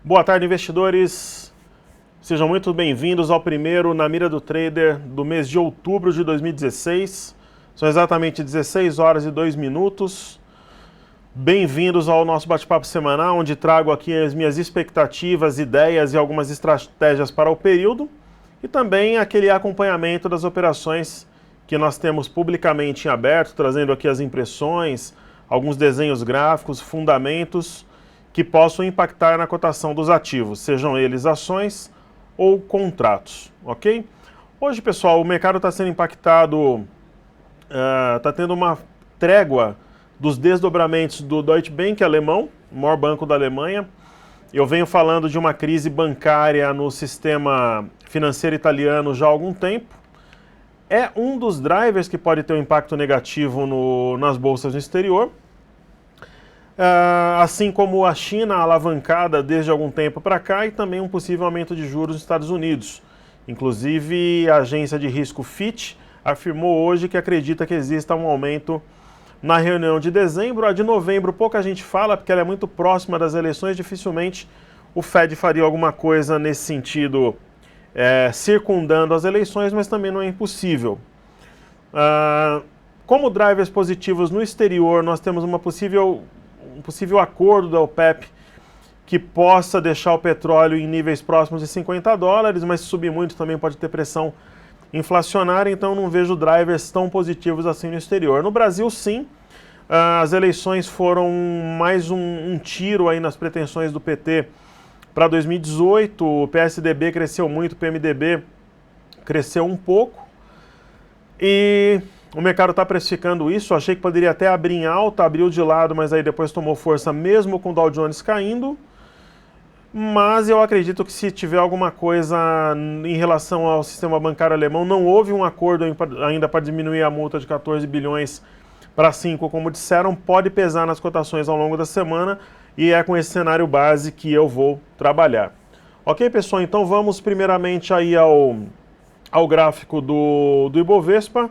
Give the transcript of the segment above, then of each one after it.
Boa tarde, investidores. Sejam muito bem-vindos ao primeiro Na Mira do Trader do mês de outubro de 2016. São exatamente 16 horas e 2 minutos. Bem-vindos ao nosso bate-papo semanal, onde trago aqui as minhas expectativas, ideias e algumas estratégias para o período e também aquele acompanhamento das operações que nós temos publicamente em aberto, trazendo aqui as impressões, alguns desenhos gráficos, fundamentos que possam impactar na cotação dos ativos, sejam eles ações ou contratos, ok? Hoje, pessoal, o mercado está sendo impactado, está tendo uma trégua dos desdobramentos do Deutsche Bank alemão, o maior banco da Alemanha. Eu venho falando de uma crise bancária no sistema financeiro italiano já há algum tempo. É um dos drivers que pode ter um impacto negativo nas bolsas no exterior. Assim como a China alavancada desde algum tempo para cá e também um possível aumento de juros nos Estados Unidos. Inclusive, a agência de risco Fitch afirmou hoje que acredita que exista um aumento na reunião de dezembro. A de novembro pouca gente fala, porque ela é muito próxima das eleições, dificilmente o Fed faria alguma coisa nesse sentido, circundando as eleições, mas também não é impossível. Como drivers positivos no exterior, nós temos um possível acordo da OPEP que possa deixar o petróleo em níveis próximos de $50, mas se subir muito também pode ter pressão inflacionária, então não vejo drivers tão positivos assim no exterior. No Brasil, sim, as eleições foram mais um tiro aí nas pretensões do PT para 2018, o PSDB cresceu muito, o PMDB cresceu um pouco, e o mercado está precificando isso. Achei que poderia até abrir em alta, abriu de lado, mas aí depois tomou força mesmo com o Dow Jones caindo. Mas eu acredito que se tiver alguma coisa em relação ao sistema bancário alemão, não houve um acordo ainda para diminuir a multa de 14 bilhões para 5, como disseram, pode pesar nas cotações ao longo da semana e é com esse cenário base que eu vou trabalhar. Ok, pessoal? Então vamos primeiramente aí ao gráfico do Ibovespa.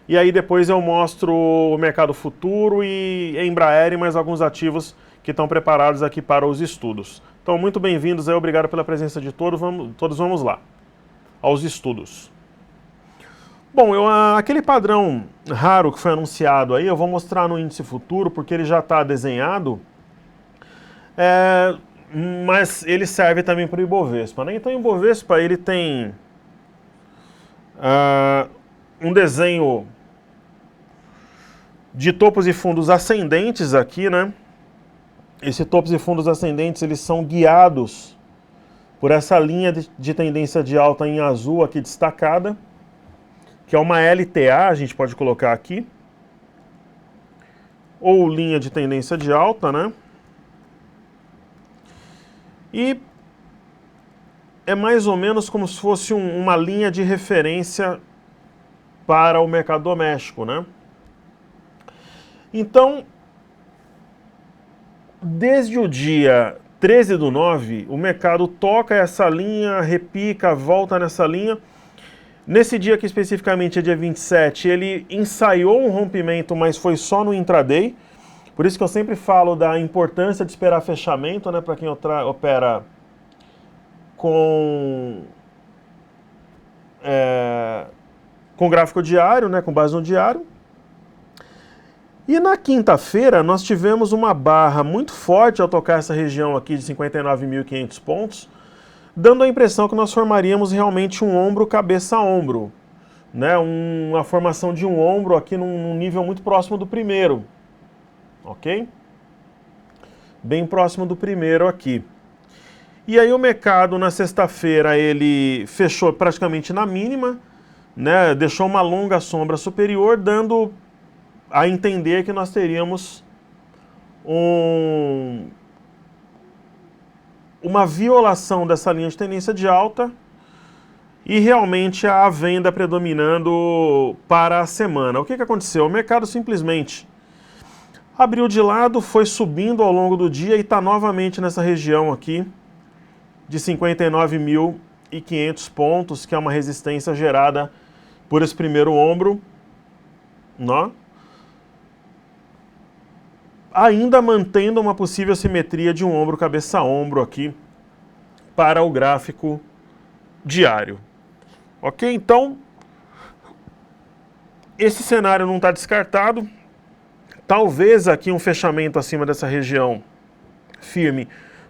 E aí depois eu mostro o mercado futuro e Embraer e mais alguns ativos que estão preparados aqui para os estudos. Então, muito bem-vindos aí, obrigado pela presença de todos. Vamos lá, aos estudos. Bom, aquele padrão raro que foi anunciado aí, eu vou mostrar no índice futuro, porque ele já está desenhado, mas ele serve também para o Ibovespa, né? Então, o Ibovespa, ele tem um desenho de topos e fundos ascendentes aqui, né? Esses topos e fundos ascendentes, eles são guiados por essa linha de tendência de alta em azul aqui destacada, que é uma LTA, a gente pode colocar aqui, ou linha de tendência de alta, né? E é mais ou menos como se fosse uma linha de referência para o mercado doméstico, né? Então, desde o dia 13/9, o mercado toca essa linha, repica, volta nessa linha. Nesse dia aqui especificamente, é dia 27, ele ensaiou um rompimento, mas foi só no intraday. Por isso que eu sempre falo da importância de esperar fechamento, né, para quem opera com gráfico diário, né, com base no diário. E na quinta-feira nós tivemos uma barra muito forte ao tocar essa região aqui de 59.500 pontos, dando a impressão que nós formaríamos realmente um ombro cabeça a ombro, né? Uma formação de um ombro aqui num nível muito próximo do primeiro, ok? Bem próximo do primeiro aqui. E aí o mercado na sexta-feira ele fechou praticamente na mínima, né? Deixou uma longa sombra superior, dando a entender que nós teríamos uma violação dessa linha de tendência de alta e realmente a venda predominando para a semana. O que aconteceu? O mercado simplesmente abriu de lado, foi subindo ao longo do dia e está novamente nessa região aqui de 59.500 pontos, que é uma resistência gerada por esse primeiro ombro, né? Ainda mantendo uma possível simetria de um ombro cabeça a ombro aqui para o gráfico diário. Ok? Então, esse cenário não está descartado. Talvez aqui um fechamento acima dessa região firme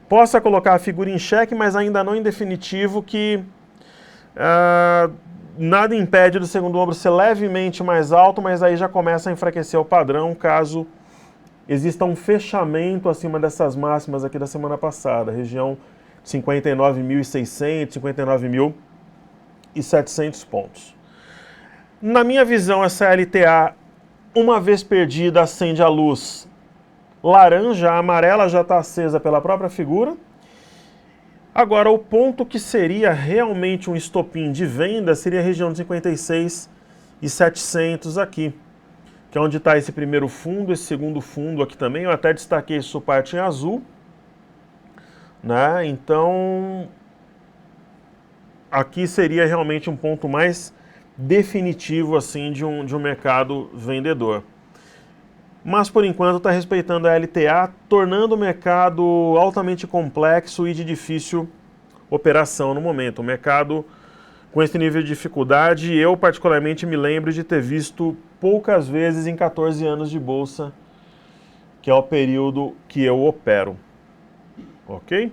possa colocar a figura em xeque, mas ainda não em definitivo, que nada impede do segundo ombro ser levemente mais alto, mas aí já começa a enfraquecer o padrão caso exista um fechamento acima dessas máximas aqui da semana passada, região 59.600, 59.700 pontos. Na minha visão, essa LTA, uma vez perdida, acende a luz laranja, a amarela já está acesa pela própria figura. Agora, o ponto que seria realmente um estopim de venda seria a região de 56.700 aqui, que é onde está esse primeiro fundo, esse segundo fundo aqui também. Eu até destaquei esse suporte em azul, né? Então, aqui seria realmente um ponto mais definitivo assim de um mercado vendedor. Mas por enquanto está respeitando a LTA, tornando o mercado altamente complexo e de difícil operação no momento. O mercado com esse nível de dificuldade, eu particularmente me lembro de ter visto poucas vezes em 14 anos de bolsa, que é o período que eu opero. Ok?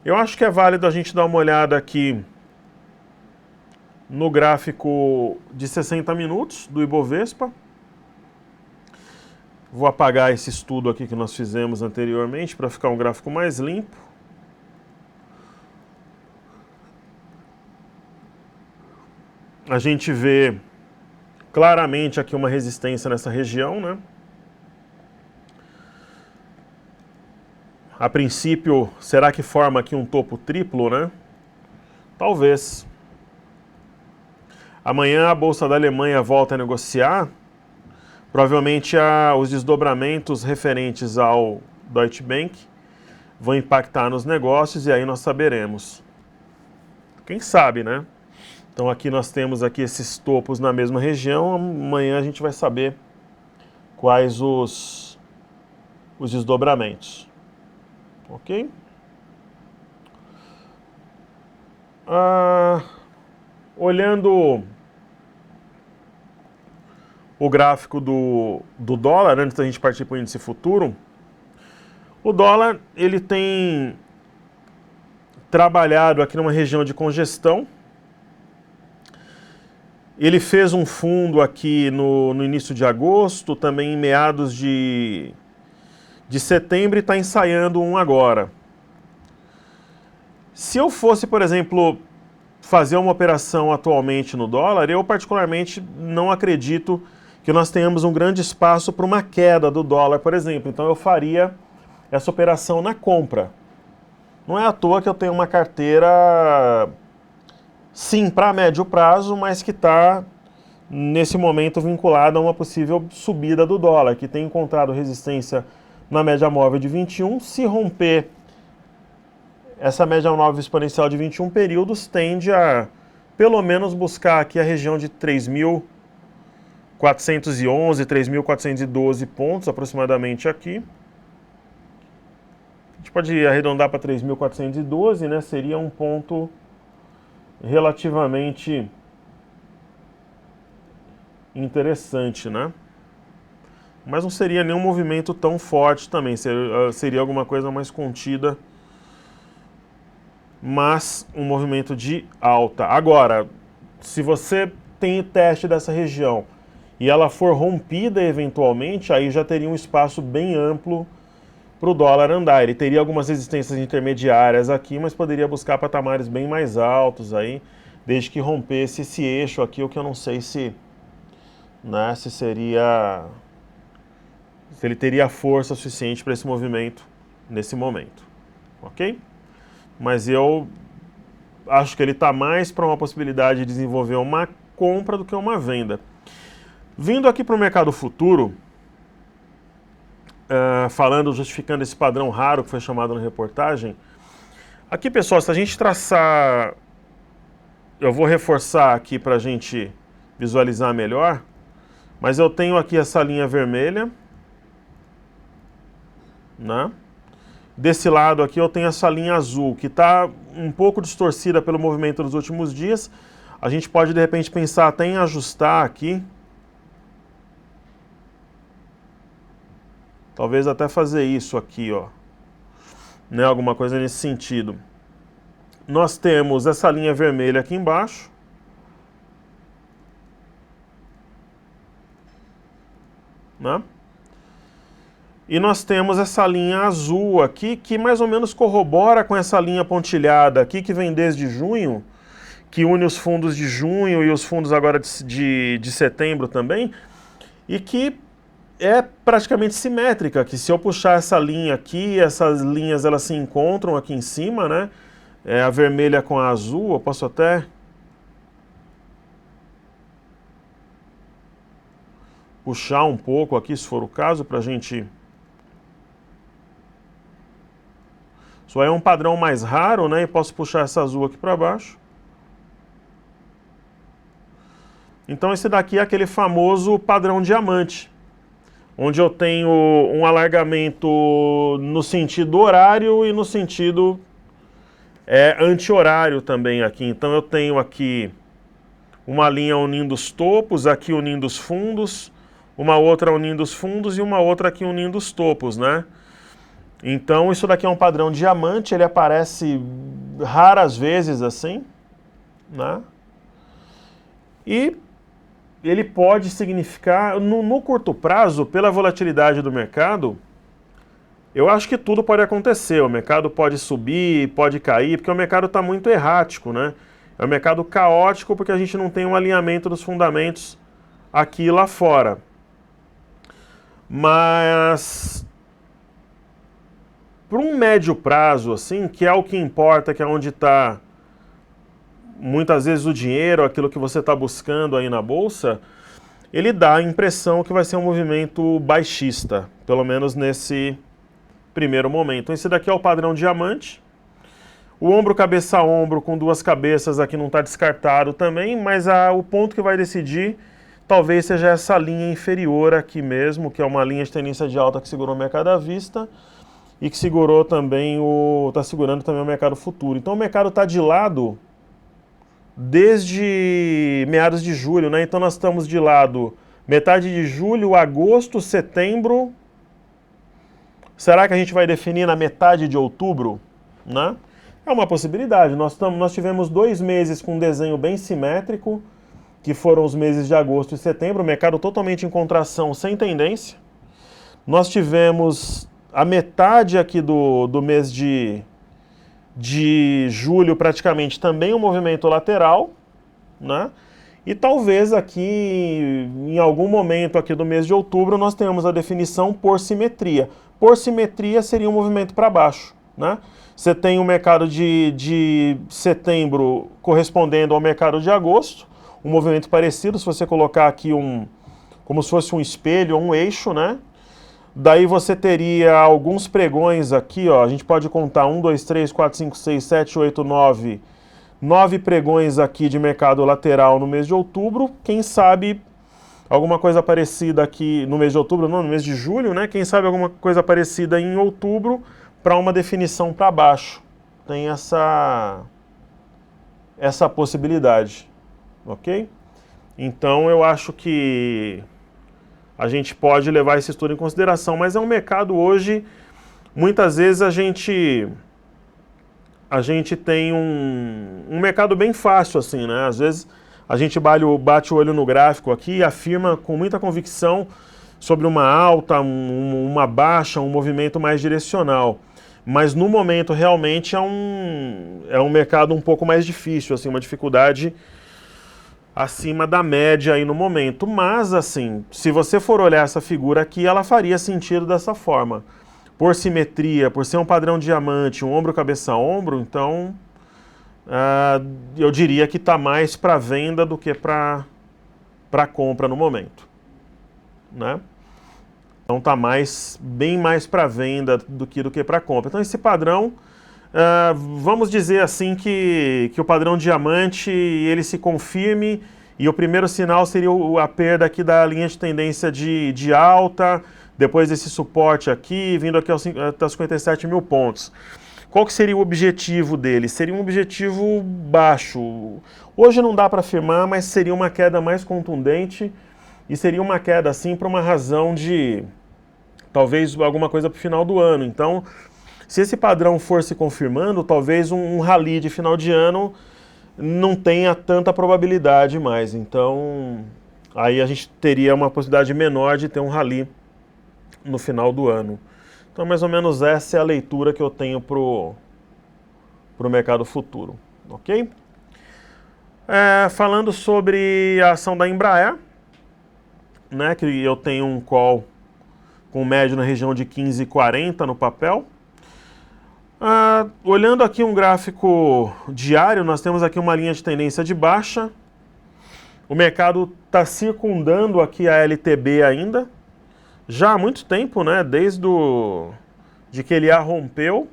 Eu acho que é válido a gente dar uma olhada aqui no gráfico de 60 minutos do Ibovespa. Vou apagar esse estudo aqui que nós fizemos anteriormente para ficar um gráfico mais limpo. A gente vê claramente aqui uma resistência nessa região, né? A princípio, será que forma aqui um topo triplo, né? Talvez. Amanhã a Bolsa da Alemanha volta a negociar. Provavelmente os desdobramentos referentes ao Deutsche Bank vão impactar nos negócios e aí nós saberemos. Quem sabe, né? Então aqui nós temos aqui esses topos na mesma região. Amanhã a gente vai saber quais os desdobramentos. Ok? Olhando o gráfico do dólar, antes da gente partir para o índice futuro, o dólar ele tem trabalhado aqui numa região de congestão. Ele fez um fundo aqui no início de agosto, também em meados de setembro, e está ensaiando um agora. Se eu fosse, por exemplo, fazer uma operação atualmente no dólar, eu particularmente não acredito que nós tenhamos um grande espaço para uma queda do dólar, por exemplo. Então eu faria essa operação na compra. Não é à toa que eu tenho uma carteira, sim, para médio prazo, mas que está, nesse momento, vinculada a uma possível subida do dólar, que tem encontrado resistência na média móvel de 21. Se romper essa média móvel exponencial de 21 períodos, tende a, pelo menos, buscar aqui a região de 3.411, 3.412 pontos, aproximadamente aqui. A gente pode arredondar para 3.412, né? Seria um ponto relativamente interessante, né? Mas não seria nenhum movimento tão forte também, seria alguma coisa mais contida, mas um movimento de alta. Agora, se você tem o teste dessa região e ela for rompida eventualmente, aí já teria um espaço bem amplo para o dólar andar. Ele teria algumas resistências intermediárias aqui, mas poderia buscar patamares bem mais altos aí, desde que rompesse esse eixo aqui, o que eu não sei se, né, se ele teria força suficiente para esse movimento nesse momento, ok? Mas eu acho que ele está mais para uma possibilidade de desenvolver uma compra do que uma venda. Vindo aqui para o mercado futuro, justificando esse padrão raro que foi chamado na reportagem, aqui, pessoal, se a gente traçar, eu vou reforçar aqui para a gente visualizar melhor, mas eu tenho aqui essa linha vermelha, né? Desse lado aqui eu tenho essa linha azul, que está um pouco distorcida pelo movimento dos últimos dias. A gente pode, de repente, pensar até em ajustar aqui. Talvez até fazer isso aqui, ó. Né, alguma coisa nesse sentido. Nós temos essa linha vermelha aqui embaixo. Né? E nós temos essa linha azul aqui, que mais ou menos corrobora com essa linha pontilhada aqui, que vem desde junho, que une os fundos de junho e os fundos agora de setembro também, e que é praticamente simétrica, que se eu puxar essa linha aqui, essas linhas elas se encontram aqui em cima, né? É a vermelha com a azul, eu posso até puxar um pouco aqui, se for o caso, para a gente... Isso aí é um padrão mais raro, né? E posso puxar essa azul aqui para baixo. Então esse daqui é aquele famoso padrão diamante, onde eu tenho um alargamento no sentido horário e no sentido anti-horário também aqui. Então eu tenho aqui uma linha unindo os topos, aqui unindo os fundos, uma outra unindo os fundos e uma outra aqui unindo os topos, né? Então isso daqui é um padrão diamante, ele aparece raras vezes assim, né? E ele pode significar, no curto prazo, pela volatilidade do mercado, eu acho que tudo pode acontecer. O mercado pode subir, pode cair, porque o mercado está muito errático, né? É um mercado caótico porque a gente não tem um alinhamento dos fundamentos aqui e lá fora. Mas, para um médio prazo, assim, que é o que importa, que é onde está muitas vezes o dinheiro, aquilo que você está buscando aí na bolsa, ele dá a impressão que vai ser um movimento baixista, pelo menos nesse primeiro momento. Então, esse daqui é o padrão diamante. O ombro, cabeça a ombro com duas cabeças aqui não está descartado também, mas o ponto que vai decidir talvez seja essa linha inferior aqui mesmo, que é uma linha de tendência de alta que segurou o mercado à vista e que segurou também está segurando também o mercado futuro. Então, o mercado está de lado desde meados de julho, né? Então nós estamos de lado metade de julho, agosto, setembro. Será que a gente vai definir na metade de outubro, né? É uma possibilidade. Nós tivemos 2 meses com um desenho bem simétrico, que foram os meses de agosto e setembro, o mercado totalmente em contração, sem tendência. Nós tivemos a metade aqui do mês de julho praticamente também um movimento lateral, né? E talvez aqui, em algum momento aqui do mês de outubro, nós tenhamos a definição por simetria. Por simetria seria um movimento para baixo, né? Você tem o mercado de setembro correspondendo ao mercado de agosto, um movimento parecido, se você colocar aqui como se fosse um espelho ou um eixo, né? Daí você teria alguns pregões aqui, ó, a gente pode contar 1, 2, 3, 4, 5, 6, 7, 8, 9, 9 pregões aqui de mercado lateral no mês de outubro, quem sabe alguma coisa parecida aqui no mês de outubro, não, no mês de julho, né? Quem sabe alguma coisa parecida em outubro para uma definição para baixo. Tem essa possibilidade, ok? Então eu acho que a gente pode levar esse estudo em consideração, mas é um mercado hoje, muitas vezes a gente tem um mercado bem fácil assim, né? Às vezes a gente bate o olho no gráfico aqui e afirma com muita convicção sobre uma alta, uma baixa, um movimento mais direcional. Mas no momento realmente é um mercado um pouco mais difícil, assim, uma dificuldade acima da média aí no momento. Mas, assim, se você for olhar essa figura aqui, ela faria sentido dessa forma. Por simetria, por ser um padrão diamante, um ombro, cabeça, ombro, então eu diria que está mais para venda do que para compra no momento, né? Então está bem mais para venda do que para compra. Então esse padrão, vamos dizer assim que o padrão diamante ele se confirme E o primeiro sinal seria a perda aqui da linha de tendência de alta, depois desse suporte aqui, vindo aqui até os 57 mil pontos. Qual que seria o objetivo dele? Seria um objetivo baixo. Hoje não dá para afirmar, mas seria uma queda mais contundente e seria uma queda assim por uma razão de talvez alguma coisa para o final do ano. Então, se esse padrão for se confirmando, talvez um rally de final de ano não tenha tanta probabilidade mais. Então, aí a gente teria uma possibilidade menor de ter um rally no final do ano. Então, mais ou menos essa é a leitura que eu tenho pro mercado futuro, ok? Falando sobre a ação da Embraer, né, que eu tenho um call com médio na região de 15,40 no papel. Olhando aqui um gráfico diário, nós temos aqui uma linha de tendência de baixa. O mercado está circundando aqui a LTB ainda, já há muito tempo, né? Desde de que ele a rompeu.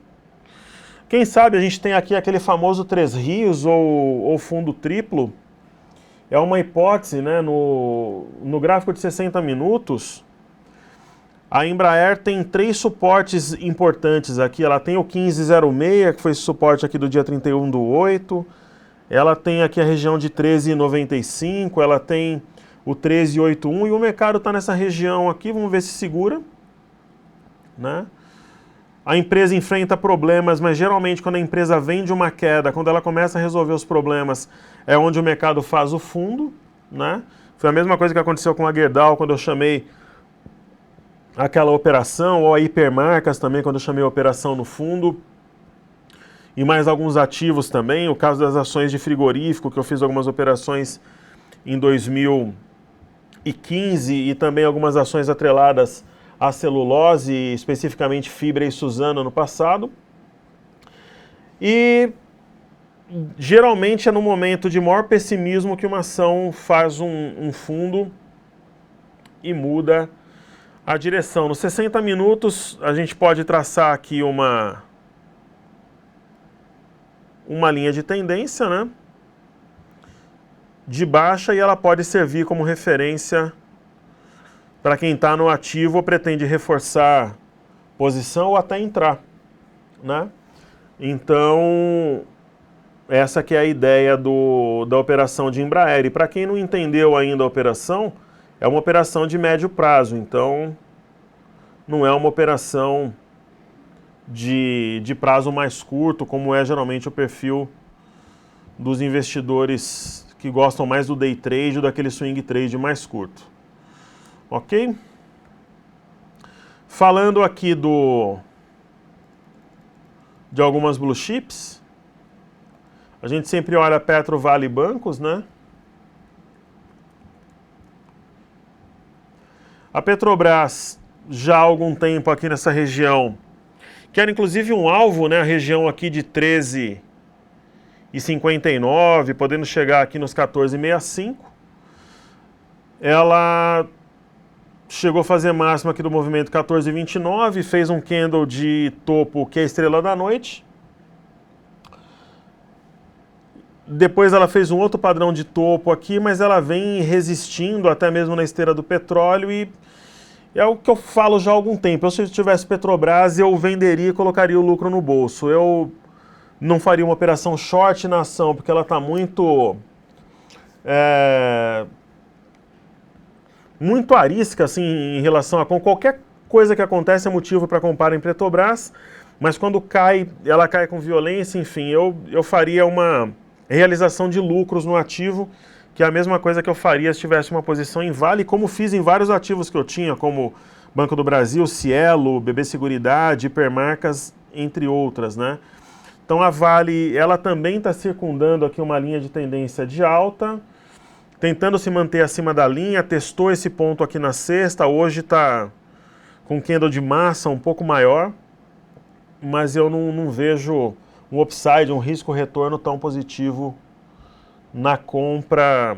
Quem sabe a gente tem aqui aquele famoso Três Rios ou fundo triplo. É uma hipótese, né? No gráfico de 60 minutos, a Embraer tem 3 suportes importantes aqui. Ela tem o 15,06, que foi esse suporte aqui do dia 31/8. Ela tem aqui a região de 13,95. Ela tem o 13,81. E o mercado está nessa região aqui. Vamos ver se segura, né? A empresa enfrenta problemas, mas geralmente quando a empresa vem de uma queda, quando ela começa a resolver os problemas, é onde o mercado faz o fundo, né? Foi a mesma coisa que aconteceu com a Gerdau quando eu chamei aquela operação, ou a Hipermarcas também, quando eu chamei a operação no fundo, e mais alguns ativos também, o caso das ações de frigorífico, que eu fiz algumas operações em 2015, e também algumas ações atreladas à celulose, especificamente Fibra e Suzano no passado. E geralmente é no momento de maior pessimismo que uma ação faz um fundo e muda a direção. Nos 60 minutos, a gente pode traçar aqui uma linha de tendência, né? De baixa, e ela pode servir como referência para quem está no ativo ou pretende reforçar posição ou até entrar, né? Então, essa que é a ideia da operação de Embraer. E para quem não entendeu ainda a operação, é uma operação de médio prazo, então não é uma operação de prazo mais curto, como é geralmente o perfil dos investidores que gostam mais do day trade ou daquele swing trade mais curto. Ok? Falando aqui de algumas blue chips, a gente sempre olha Petro, Vale e bancos, né? A Petrobras, já há algum tempo aqui nessa região, que era inclusive um alvo, né? A região aqui de 13,59, podendo chegar aqui nos 14,65. Ela chegou a fazer máxima aqui do movimento 14,29, fez um candle de topo que é a estrela da noite. Depois ela fez um outro padrão de topo aqui, mas ela vem resistindo até mesmo na esteira do petróleo, e é o que eu falo já há algum tempo. Se eu tivesse Petrobras, eu venderia e colocaria o lucro no bolso. Eu não faria uma operação short na ação, porque ela está muito muito arisca assim, em relação a qualquer coisa que acontece é motivo para comprar em Petrobras, mas quando cai, ela cai com violência, enfim, eu faria uma realização de lucros no ativo, que é a mesma coisa que eu faria se tivesse uma posição em Vale, como fiz em vários ativos que eu tinha, como Banco do Brasil, Cielo, BB Seguridade, Hipermarcas, entre outras, né? Então a Vale, ela também está circundando aqui uma linha de tendência de alta, tentando se manter acima da linha, testou esse ponto aqui na sexta, hoje está com candle de massa um pouco maior, mas eu não vejo um upside, um risco-retorno tão positivo na compra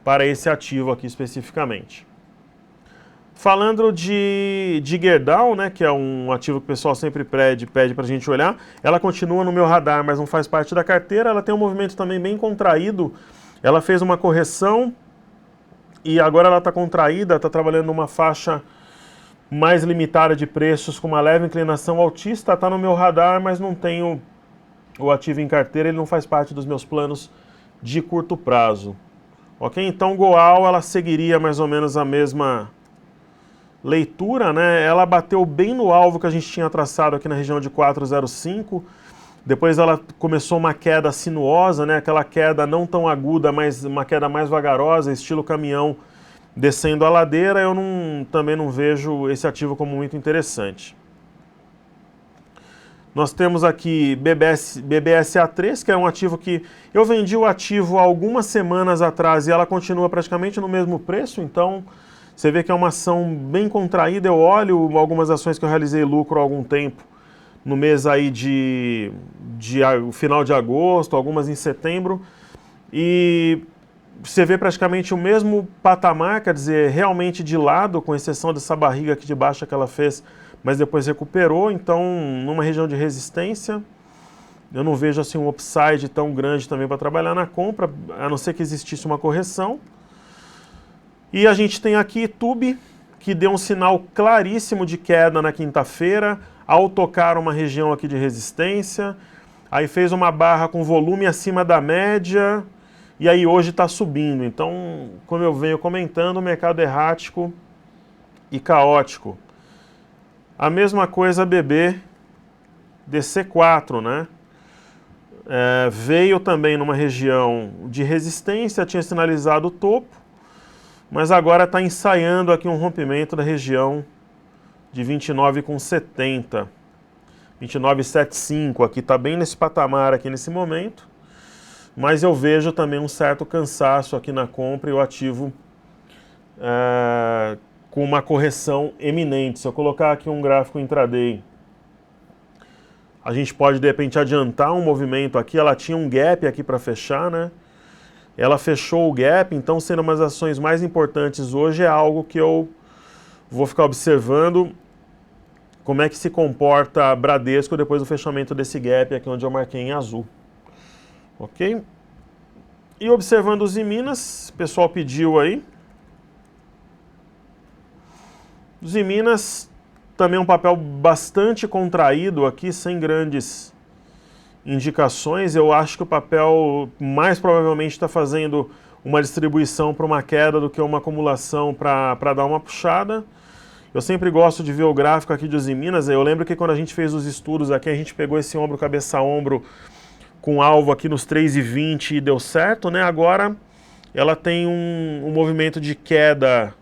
para esse ativo aqui especificamente. Falando de Gerdau, né, que é um ativo que o pessoal sempre pede para a gente olhar, ela continua no meu radar, mas não faz parte da carteira. Ela tem um movimento também bem contraído Ela fez uma correção e agora ela está contraída, está trabalhando numa faixa mais limitada de preços com uma leve inclinação altista. Está no meu radar, mas não tenho o ativo em carteira, ele não faz parte dos meus planos de curto prazo. Ok? Então, Goal, ela seguiria mais ou menos a mesma leitura, né? Ela bateu bem no alvo que a gente tinha traçado aqui na região de 4,05. Depois ela começou uma queda sinuosa, né? Aquela queda não tão aguda, mas uma queda mais vagarosa, estilo caminhão descendo a ladeira. Eu também não vejo esse ativo como muito interessante. Nós temos aqui BBSA3, que é um ativo que eu vendi o ativo há algumas semanas atrás e ela continua praticamente no mesmo preço, então você vê que é uma ação bem contraída. Eu olho algumas ações que eu realizei lucro há algum tempo, no mês aí de final de agosto, algumas em setembro, e você vê praticamente o mesmo patamar, quer dizer, realmente de lado, com exceção dessa barriga aqui de baixo que ela fez, mas depois recuperou. Então, numa região de resistência, eu não vejo assim um upside tão grande também para trabalhar na compra, a não ser que existisse uma correção. E a gente tem aqui Tube, que deu um sinal claríssimo de queda na quinta-feira, ao tocar uma região aqui de resistência, aí fez uma barra com volume acima da média, e aí hoje está subindo. Então, como eu venho comentando, o mercado errático e caótico. A mesma coisa BB DC4, né? Veio também numa região de resistência, tinha sinalizado o topo, mas agora está ensaiando aqui um rompimento da região de 29,70. 29,75 aqui, está bem nesse patamar aqui nesse momento, mas eu vejo também um certo cansaço aqui na compra e o ativo com uma correção eminente. Se eu colocar aqui um gráfico intraday, a gente pode de repente adiantar um movimento aqui. Ela tinha um gap aqui para fechar, né? Ela fechou o gap, então sendo umas ações mais importantes hoje, é algo que eu vou ficar observando como é que se comporta a Bradesco depois do fechamento desse gap aqui onde eu marquei em azul. Ok? E observando os Minas, o pessoal pediu aí. Os Minas também um papel bastante contraído aqui, sem grandes indicações. Eu acho que o papel mais provavelmente está fazendo uma distribuição para uma queda do que uma acumulação para dar uma puxada. Eu sempre gosto de ver o gráfico aqui dos Minas. Eu lembro que quando a gente fez os estudos aqui, a gente pegou esse ombro, cabeça a ombro, com alvo aqui nos 3,20 e deu certo, né? Agora ela tem um movimento de queda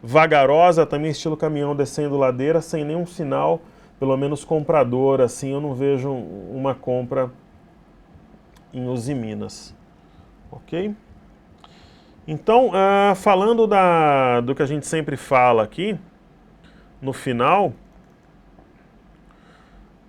vagarosa, também estilo caminhão descendo ladeira, sem nenhum sinal, pelo menos comprador, assim, eu não vejo uma compra em Uzi Minas. Ok? Então, falando do que a gente sempre fala aqui, no final,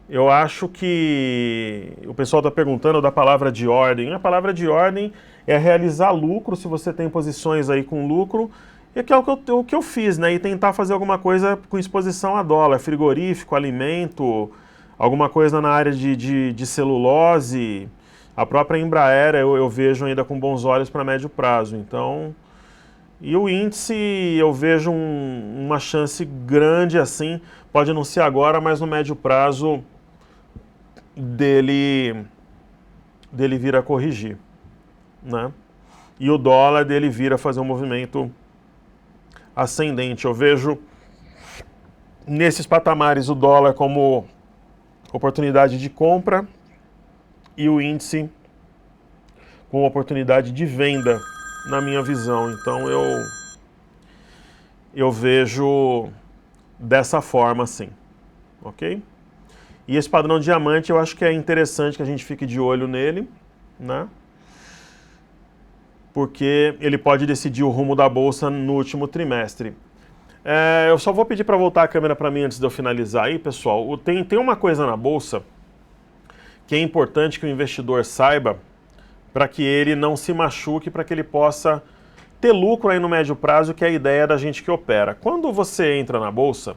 eu acho que o pessoal está perguntando da palavra de ordem. A palavra de ordem é realizar lucro, se você tem posições aí com lucro, e que é o que eu fiz, né? E tentar fazer alguma coisa com exposição a dólar, frigorífico, alimento, alguma coisa na área de celulose. A própria Embraer eu vejo ainda com bons olhos para médio prazo. Então, e o índice eu vejo uma chance grande assim, pode não ser agora, mas no médio prazo dele vir a corrigir, né? E o dólar dele vir a fazer um movimento ascendente. Eu vejo nesses patamares o dólar como oportunidade de compra e o índice com oportunidade de venda, na minha visão. Então eu vejo dessa forma assim, ok? E esse padrão diamante eu acho que é interessante que a gente fique de olho nele, né? Porque ele pode decidir o rumo da bolsa no último trimestre. Eu só vou pedir para voltar a câmera para mim antes de eu finalizar aí, pessoal. Tem uma coisa na bolsa que é importante que o investidor saiba para que ele não se machuque, para que ele possa ter lucro aí no médio prazo, que é a ideia da gente que opera. Quando você entra na bolsa,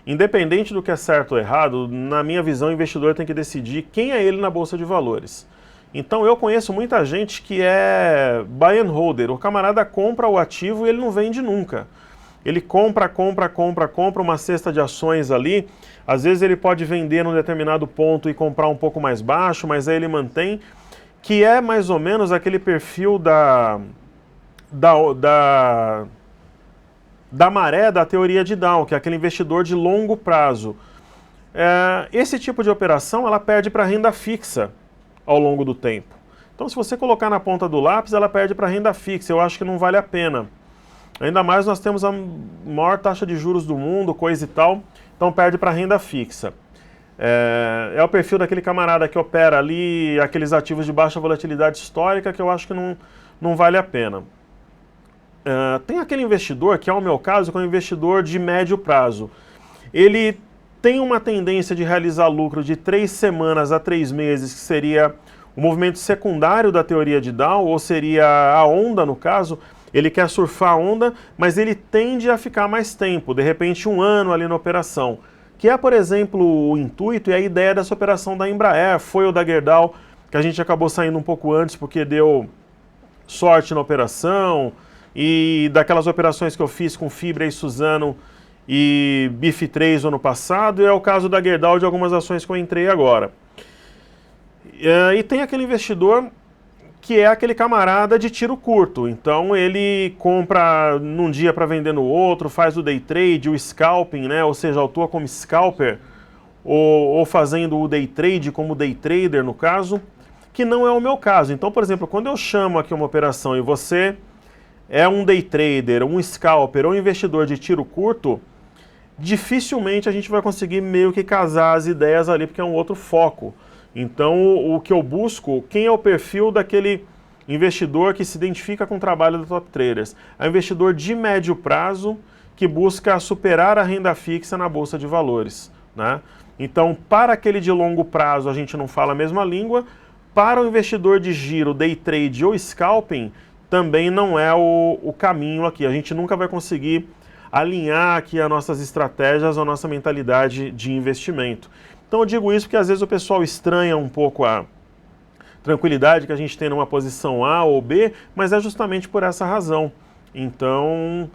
independente do que é certo ou errado, na minha visão, o investidor tem que decidir quem é ele na bolsa de valores. Então eu conheço muita gente que é buy and holder. O camarada compra o ativo e ele não vende nunca. Ele compra uma cesta de ações ali. Às vezes ele pode vender num determinado ponto e comprar um pouco mais baixo, mas aí ele mantém, que é mais ou menos aquele perfil da maré da teoria de Dow, que é aquele investidor de longo prazo. Esse tipo de operação ela perde para renda fixa ao longo do tempo. Então, se você colocar na ponta do lápis, ela perde para renda fixa. Eu acho que não vale a pena. Ainda mais nós temos a maior taxa de juros do mundo, coisa e tal, então perde para renda fixa. É o perfil daquele camarada que opera ali aqueles ativos de baixa volatilidade histórica que eu acho que não vale a pena. Tem aquele investidor, que é o meu caso, que é um investidor de médio prazo. Ele tem uma tendência de realizar lucro de 3 semanas a 3 meses, que seria o movimento secundário da teoria de Dow, ou seria a onda no caso. Ele quer surfar a onda, mas ele tende a ficar mais tempo, de repente 1 ano ali na operação. Que é, por exemplo, o intuito e a ideia dessa operação da Embraer, foi o da Gerdau, que a gente acabou saindo um pouco antes porque deu sorte na operação, e daquelas operações que eu fiz com Fibra e Suzano e BIF3 ano passado, e é o caso da Gerdau de algumas ações que eu entrei agora. E tem aquele investidor que é aquele camarada de tiro curto, então ele compra num dia para vender no outro, faz o day trade, o scalping, né? Ou seja, atua como scalper, ou fazendo o day trade como day trader no caso, que não é o meu caso. Então, por exemplo, quando eu chamo aqui uma operação e você é um day trader, um scalper ou um investidor de tiro curto, dificilmente a gente vai conseguir meio que casar as ideias ali, porque é um outro foco. Então, o que eu busco, quem é o perfil daquele investidor que se identifica com o trabalho do Top Traders? É um investidor de médio prazo que busca superar a renda fixa na Bolsa de Valores, né? Então, para aquele de longo prazo, a gente não fala a mesma língua. Para o investidor de giro, day trade ou scalping, também não é o caminho aqui. A gente nunca vai conseguir alinhar aqui as nossas estratégias, a nossa mentalidade de investimento. Então eu digo isso porque às vezes o pessoal estranha um pouco a tranquilidade que a gente tem numa posição A ou B, mas é justamente por essa razão. Então,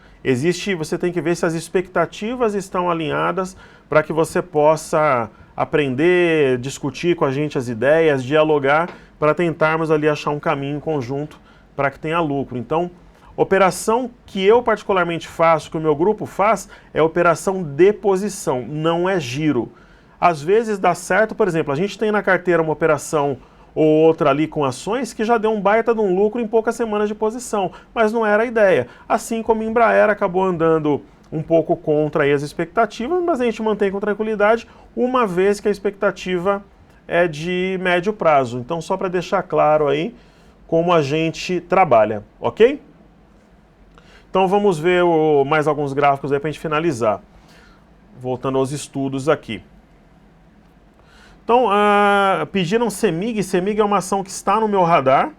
você tem que ver se as expectativas estão alinhadas para que você possa aprender, discutir com a gente as ideias, dialogar, para tentarmos ali achar um caminho conjunto para que tenha lucro. Então, operação que eu particularmente faço, que o meu grupo faz, é operação de posição, não é giro. Às vezes dá certo, por exemplo, a gente tem na carteira uma operação ou outra ali com ações que já deu um baita de um lucro em poucas semanas de posição, mas não era a ideia. Assim como a Embraer acabou andando um pouco contra aí as expectativas, mas a gente mantém com tranquilidade, uma vez que a expectativa é de médio prazo. Então, só para deixar claro aí como a gente trabalha, ok? Então, vamos ver mais alguns gráficos aí para a gente finalizar. Voltando aos estudos aqui. Então, pediram CEMIG. CEMIG é uma ação que está no meu radar.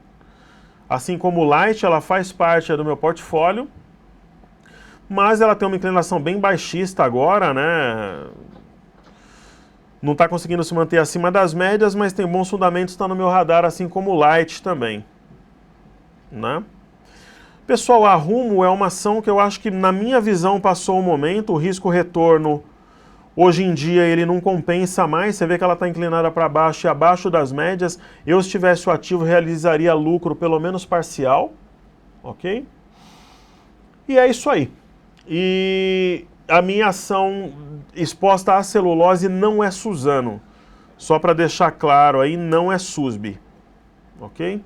Assim como o Light, ela faz parte do meu portfólio. Mas ela tem uma inclinação bem baixista agora, né? Não está conseguindo se manter acima das médias, mas tem bons fundamentos, está no meu radar, assim como o Light também, né? Pessoal, a Rumo é uma ação que eu acho que, na minha visão, passou o momento. O risco-retorno, hoje em dia, ele não compensa mais. Você vê que ela está inclinada para baixo e abaixo das médias. Eu, se tivesse o ativo, realizaria lucro, pelo menos parcial. Ok? E é isso aí. E a minha ação exposta à celulose não é Suzano. Só para deixar claro aí, não é SUSB. Ok?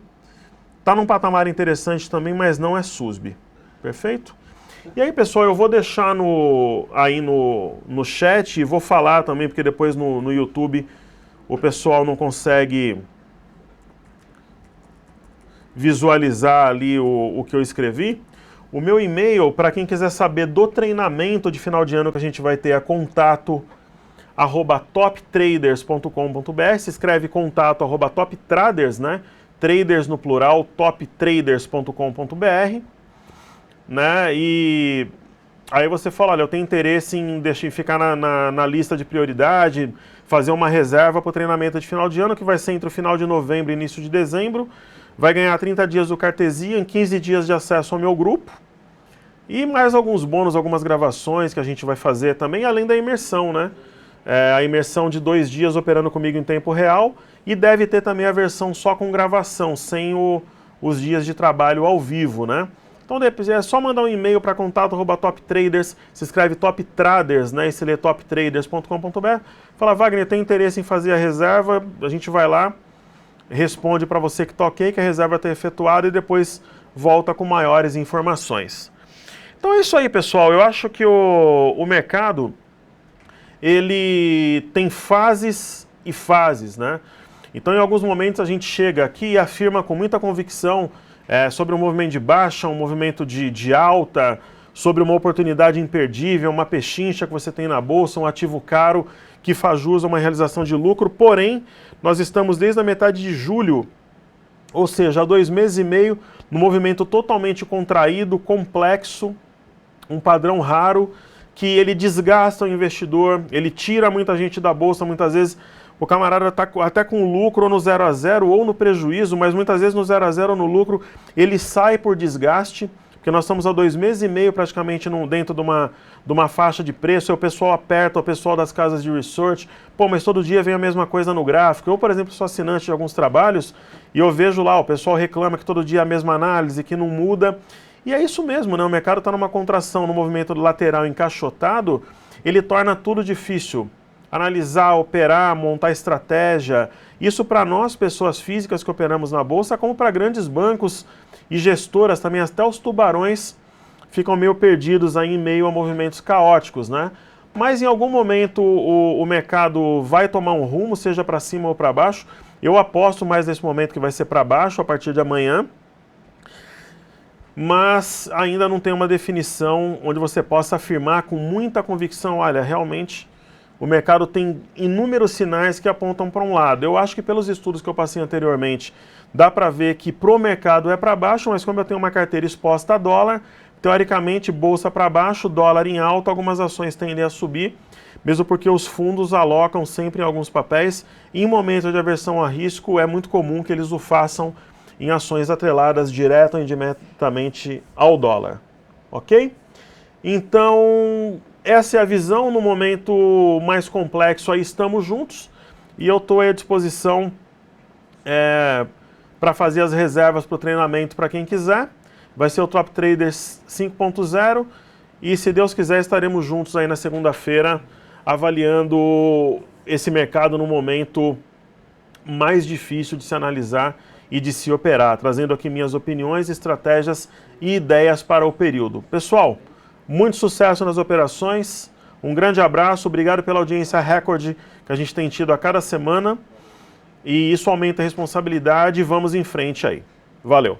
Está num patamar interessante também, mas não é SUSB. Perfeito? E aí, pessoal, eu vou deixar aí no chat e vou falar também, porque depois no YouTube o pessoal não consegue visualizar ali o que eu escrevi. O meu e-mail, para quem quiser saber do treinamento de final de ano que a gente vai ter, é contato@toptraders.com.br. Se escreve contato@toptraders, né? Traders no plural, toptraders.com.br, né? E Aí você fala, olha, eu tenho interesse em ficar na lista de prioridade, fazer uma reserva para o treinamento de final de ano, que vai ser entre o final de novembro e início de dezembro. Vai ganhar 30 dias do Cartesian, 15 dias de acesso ao meu grupo. E mais alguns bônus, algumas gravações que a gente vai fazer também, além da imersão, né? A imersão de 2 dias operando comigo em tempo real. E deve ter também a versão só com gravação, sem os dias de trabalho ao vivo, né? Então é só mandar um e-mail para contato@toptraders, se escreve Top Traders, né? E se lê toptraders.com.br. Fala, Wagner, tem interesse em fazer a reserva? A gente vai lá, responde para você que tá ok, que a reserva está efetuada e depois volta com maiores informações. Então é isso aí, pessoal. Eu acho que o mercado, ele tem fases e fases, né? Então, em alguns momentos, a gente chega aqui e afirma com muita convicção sobre um movimento de baixa, um movimento de alta, sobre uma oportunidade imperdível, uma pechincha que você tem na bolsa, um ativo caro que faz jus a uma realização de lucro. Porém, nós estamos desde a metade de julho, ou seja, há 2 meses e meio, num movimento totalmente contraído, complexo, um padrão raro, que ele desgasta o investidor, ele tira muita gente da bolsa, muitas vezes o camarada está até com lucro ou no 0 a 0 ou no prejuízo, mas muitas vezes no 0 a 0 ou no lucro, ele sai por desgaste, porque nós estamos há 2 meses e meio praticamente dentro de uma faixa de preço, e o pessoal aperta, o pessoal das casas de research, pô, mas todo dia vem a mesma coisa no gráfico. Eu, por exemplo, sou assinante de alguns trabalhos e eu vejo lá, o pessoal reclama que todo dia é a mesma análise, que não muda. E é isso mesmo, né? O mercado está numa contração, no movimento lateral encaixotado, ele torna tudo difícil. Analisar, operar, montar estratégia. Isso para nós, pessoas físicas que operamos na bolsa, como para grandes bancos e gestoras também, até os tubarões ficam meio perdidos aí em meio a movimentos caóticos, né? Mas em algum momento o mercado vai tomar um rumo, seja para cima ou para baixo. Eu aposto mais nesse momento que vai ser para baixo a partir de amanhã. Mas ainda não tem uma definição onde você possa afirmar com muita convicção, olha, realmente o mercado tem inúmeros sinais que apontam para um lado. Eu acho que pelos estudos que eu passei anteriormente, dá para ver que pro mercado é para baixo, mas como eu tenho uma carteira exposta a dólar, teoricamente bolsa para baixo, dólar em alta, algumas ações tendem a subir, mesmo porque os fundos alocam sempre em alguns papéis. Em momentos de aversão a risco, é muito comum que eles o façam em ações atreladas direto ou indiretamente ao dólar, ok? Então, essa é a visão. No momento mais complexo, aí estamos juntos e eu estou à disposição para fazer as reservas para o treinamento para quem quiser. Vai ser o Top Traders 5.0 e, se Deus quiser, estaremos juntos aí na segunda-feira avaliando esse mercado no momento mais difícil de se analisar e de se operar, trazendo aqui minhas opiniões, estratégias e ideias para o período. Pessoal, muito sucesso nas operações, um grande abraço, obrigado pela audiência recorde que a gente tem tido a cada semana, e isso aumenta a responsabilidade e vamos em frente aí. Valeu!